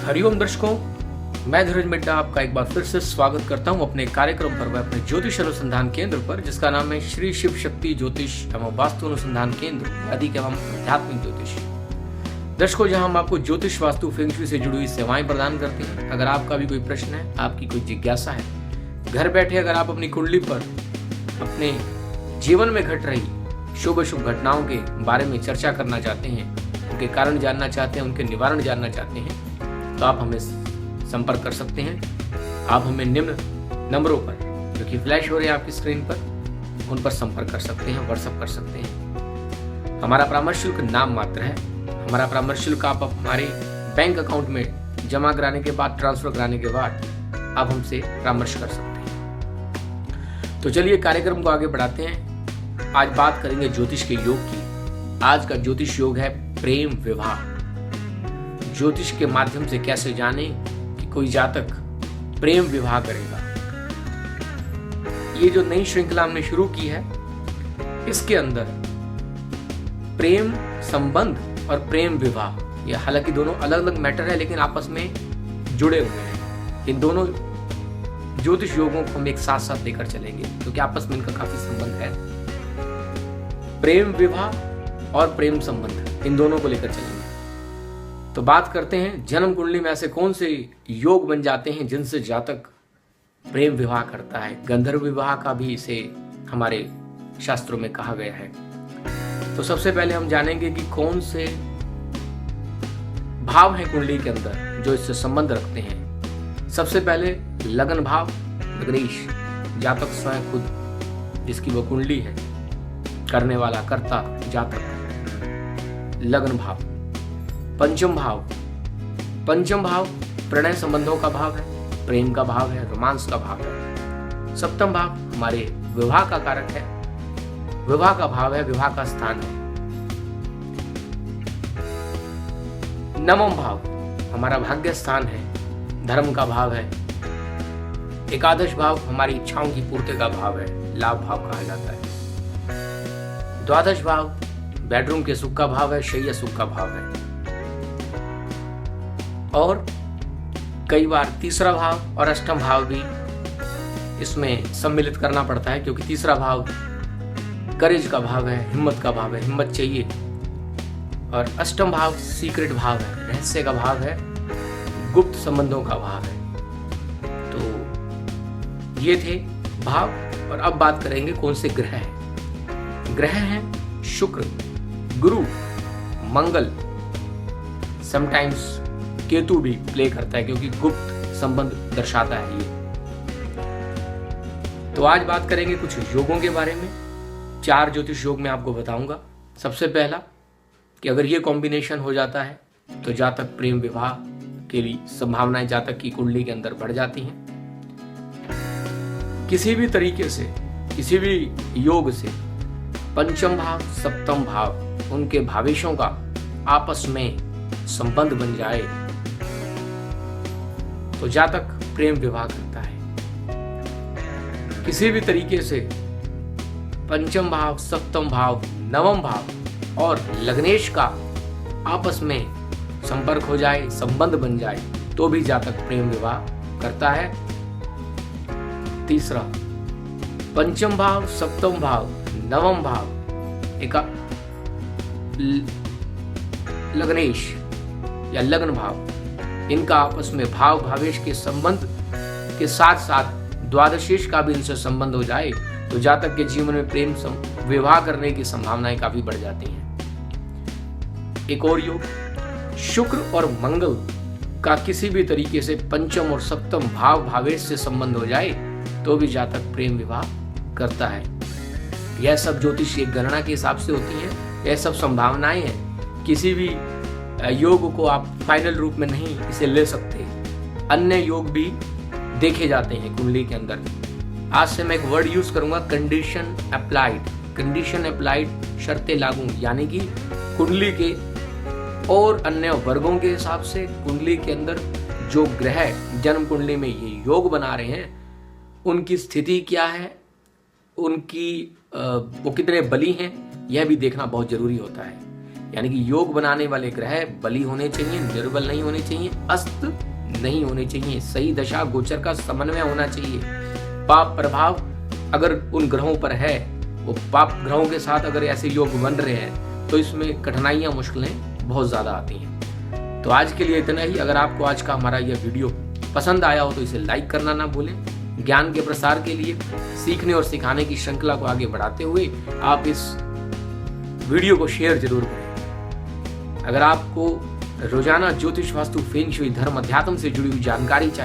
हरिओम दर्शकों, मैं धीरज मिड्डा आपका एक बार फिर से स्वागत करता हूं अपने कार्यक्रम पर व अपने ज्योतिष अनुसंधान केंद्र पर, जिसका नाम है श्री शिव शक्ति ज्योतिष एवं वास्तु अनुसंधान केंद्र वैदिक एवं आध्यात्मिक ज्योतिष। दर्शकों, जहां हम आपको ज्योतिष वास्तु फेंगशुई से जुड़ी हुई सेवाएं प्रदान करते हैं। अगर आपका भी कोई प्रश्न है, आपकी कोई जिज्ञासा है, घर बैठे अगर आप अपनी कुंडली पर अपने जीवन में घट रही शुभ अशुभ घटनाओं के बारे में चर्चा करना चाहते हैं, उनके कारण जानना चाहते हैं, उनके निवारण जानना चाहते हैं, तो आप हमें संपर्क कर सकते हैं। आप हमें निम्न नंबरों पर जो कि फ्लैश हो रहे हैं आपकी स्क्रीन पर, उन पर संपर्क कर सकते हैं, व्हाट्सएप कर सकते हैं। हमारा परामर्श शुल्क नाम मात्र है। हमारा परामर्श शुल्क आप हमारे बैंक अकाउंट में जमा कराने के बाद, ट्रांसफर कराने के बाद आप हमसे परामर्श कर सकते हैं। तो चलिए कार्यक्रम को आगे बढ़ाते हैं। आज बात करेंगे ज्योतिष के योग की। आज का ज्योतिष योग है प्रेम विवाह। ज्योतिष के माध्यम से कैसे जाने कि कोई जातक प्रेम विवाह करेगा। ये जो नई श्रृंखला हमने शुरू की है, इसके अंदर प्रेम संबंध और प्रेम विवाह, ये हालांकि दोनों अलग अलग मैटर है, लेकिन आपस में जुड़े हुए हैं। इन दोनों ज्योतिष योगों को हम एक साथ साथ लेकर चलेंगे, क्योंकि आपस में इनका काफी संबंध है। प्रेम विवाह और प्रेम संबंध, इन दोनों को लेकर चलेंगे। तो बात करते हैं जन्म कुंडली में ऐसे कौन से योग बन जाते हैं जिनसे जातक प्रेम विवाह करता है। गंधर्व विवाह का भी इसे हमारे शास्त्रों में कहा गया है। तो सबसे पहले हम जानेंगे कि कौन से भाव हैं कुंडली के अंदर जो इससे संबंध रखते हैं। सबसे पहले लगन भाव, लग्नेश, जातक स्वयं खुद जिसकी वो कुंडली है, करने वाला कर्ता जातक, लगन भाव। पंचम भाव, पंचम भाव प्रणय संबंधों का भाव है, प्रेम का भाव है, रोमांस का भाव है। सप्तम भाव हमारे विवाह का कारक है, विवाह का भाव है, विवाह का स्थान है। नवम भाव हमारा भाग्य स्थान है, धर्म का भाव है। एकादश भाव हमारी इच्छाओं की पूर्ति का भाव है, लाभ भाव कहा जाता है। द्वादश भाव बेडरूम के सुख का भाव है, शैया सुख का भाव है। और कई बार तीसरा भाव और अष्टम भाव भी इसमें सम्मिलित करना पड़ता है, क्योंकि तीसरा भाव करेज का भाव है, हिम्मत का भाव है, हिम्मत चाहिए। और अष्टम भाव सीक्रेट भाव है, रहस्य का भाव है, गुप्त संबंधों का भाव है। तो ये थे भाव। और अब बात करेंगे कौन से ग्रह हैं। ग्रह हैं शुक्र, गुरु, मंगल, समटाइम्स केतु भी प्ले करता है, क्योंकि गुप्त संबंध दर्शाता है ये। तो आज बात करेंगे कुछ योगों के बारे में। 4 ज्योतिष योग मैं आपको बताऊंगा। सबसे पहला कि अगर ये कॉम्बिनेशन हो जाता है तो जातक प्रेम विवाह के लिए संभावनाएं जातक की कुंडली के अंदर बढ़ जाती हैं। किसी भी तरीके से, किसी भी योग से पंचम भाव, सप्तम भाव, उनके भावेशों का आपस में संबंध बन जाए तो जातक प्रेम विवाह करता है। किसी भी तरीके से पंचम भाव, सप्तम भाव, नवम भाव और लग्नेश का आपस में संपर्क हो जाए, संबंध बन जाए, तो भी जातक प्रेम विवाह करता है। तीसरा, पंचम भाव, सप्तम भाव, नवम भाव, एक लग्नेश या लग्न भाव, इनका आपस में भाव भावेश के संबंध के साथ साथ द्वादशेश का भी इनसे संबंध हो जाए तो जातक के जीवन में प्रेम विवाह करने की संभावनाएं काफी बढ़ जाती हैं। एक और योग, शुक्र और मंगल का किसी भी तरीके से पंचम और सप्तम भाव भावेश से संबंध हो जाए तो भी जातक प्रेम विवाह करता है। यह सब ज्योतिष एक गणना के हिसाब से होती है, यह सब संभावनाएं हैं। किसी भी योग को आप फाइनल रूप में नहीं इसे ले सकते। अन्य योग भी देखे जाते हैं कुंडली के अंदर। आज से मैं एक वर्ड यूज करूंगा, कंडीशन अप्लाइड। कंडीशन अप्लाइड, शर्तें लागू, यानी कि कुंडली के और अन्य वर्गों के हिसाब से कुंडली के अंदर जो ग्रह जन्म कुंडली में ये योग बना रहे हैं, उनकी स्थिति क्या है, उनकी वो कितने बली हैं, यह भी देखना बहुत जरूरी होता है। यानी कि योग बनाने वाले ग्रह बली होने चाहिए, निर्बल नहीं होने चाहिए, अस्त नहीं होने चाहिए, सही दशा गोचर का समन्वय होना चाहिए। पाप प्रभाव अगर उन ग्रहों पर है, वो पाप ग्रहों के साथ अगर ऐसे योग बन रहे हैं तो इसमें कठिनाइयां, मुश्किलें बहुत ज्यादा आती हैं। तो आज के लिए इतना ही। अगर आपको आज का हमारा यह वीडियो पसंद आया हो तो इसे लाइक करना ना भूलें। ज्ञान के प्रसार के लिए सीखने और सिखाने की श्रृंखला को आगे बढ़ाते हुए आप इस वीडियो को शेयर जरूर करें। अगर आपको रोजाना ज्योतिष, वास्तु, फेंग शुई, धर्म, अध्यात्म से जुड़ी हुई जानकारी चाहिए